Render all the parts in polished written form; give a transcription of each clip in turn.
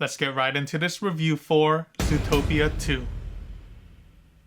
let's get right into this review for Zootopia 2.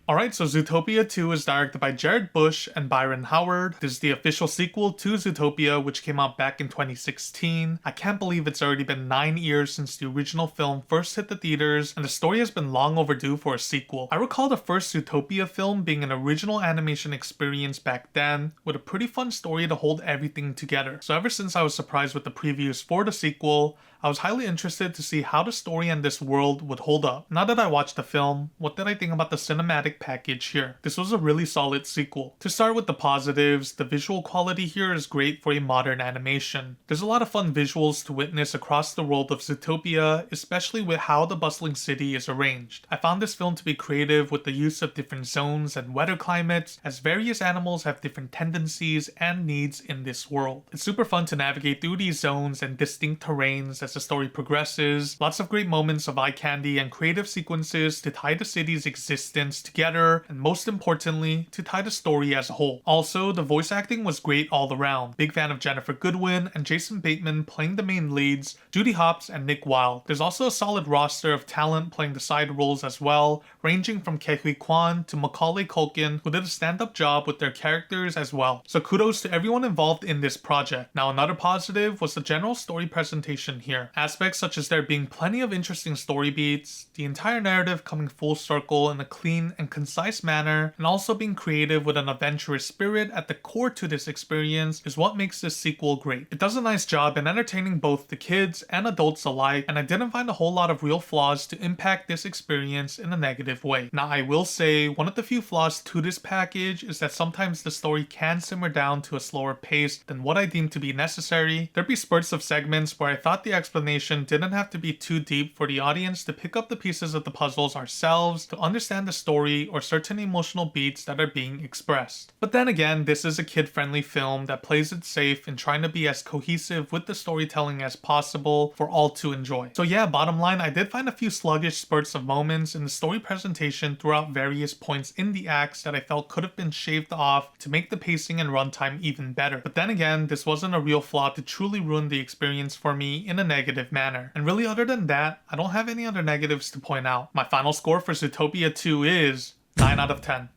Alright, so Zootopia 2 is directed by Jared Bush and Byron Howard. This is the official sequel to Zootopia, which came out back in 2016. I can't believe it's already been 9 years since the original film first hit the theaters, and the story has been long overdue for a sequel. I recall the first Zootopia film being an original animation experience back then, with a pretty fun story to hold everything together. So ever since I was surprised with the previews for the sequel, I was highly interested to see how the story and this world would hold up. Now that I watched the film, what did I think about the cinematic package here? This was a really solid sequel. To start with the positives, the visual quality here is great for a modern animation. There's a lot of fun visuals to witness across the world of Zootopia, especially with how the bustling city is arranged. I found this film to be creative with the use of different zones and weather climates, as various animals have different tendencies and needs in this world. It's super fun to navigate through these zones and distinct terrains as the story progresses. Lots of great moments of eye candy and creative sequences to tie the city's existence together, and most importantly, to tie the story as a whole. Also, the voice acting was great all around. Big fan of Jennifer Goodwin and Jason Bateman playing the main leads, Judy Hopps and Nick Wilde. There's also a solid roster of talent playing the side roles as well, ranging from Ke Kwan to Macaulay Culkin, who did a stand-up job with their characters as well. So kudos to everyone involved in this project. Now another positive was the general story presentation here. Aspects such as there being plenty of interesting story beats, the entire narrative coming full circle in a clean and concise manner, and also being creative with an adventurous spirit at the core to this experience is what makes this sequel great. It does a nice job in entertaining both the kids and adults alike, and I didn't find a whole lot of real flaws to impact this experience in a negative way. Now I will say, one of the few flaws to this package is that sometimes the story can simmer down to a slower pace than what I deem to be necessary. There'd be spurts of segments where I thought the explanation didn't have to be too deep for the audience to pick up the pieces of the puzzles ourselves to understand the story or certain emotional beats that are being expressed. But then again, this is a kid-friendly film that plays it safe in trying to be as cohesive with the storytelling as possible for all to enjoy. So yeah, bottom line, I did find a few sluggish spurts of moments in the story presentation throughout various points in the acts that I felt could have been shaved off to make the pacing and runtime even better. But then again, this wasn't a real flaw to truly ruin the experience for me in a negative manner. And really, other than that, I don't have any other negatives to point out. My final score for Zootopia 2 is 9 out of 10.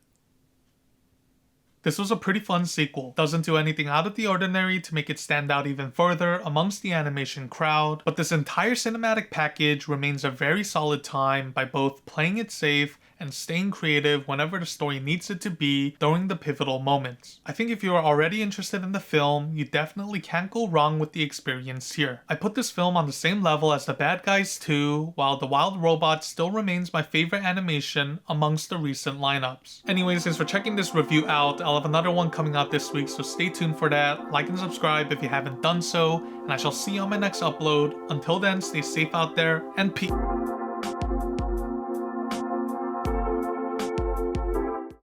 This was a pretty fun sequel. Doesn't do anything out of the ordinary to make it stand out even further amongst the animation crowd, but this entire cinematic package remains a very solid time by both playing it safe and staying creative whenever the story needs it to be during the pivotal moments. I think if you are already interested in the film, you definitely can't go wrong with the experience here. I put this film on the same level as The Bad Guys 2, while The Wild Robot still remains my favorite animation amongst the recent lineups. Anyways, thanks for checking this review out. I'll have another one coming out this week, so stay tuned for that. Like and subscribe if you haven't done so, and I shall see you on my next upload. Until then, stay safe out there, and peace.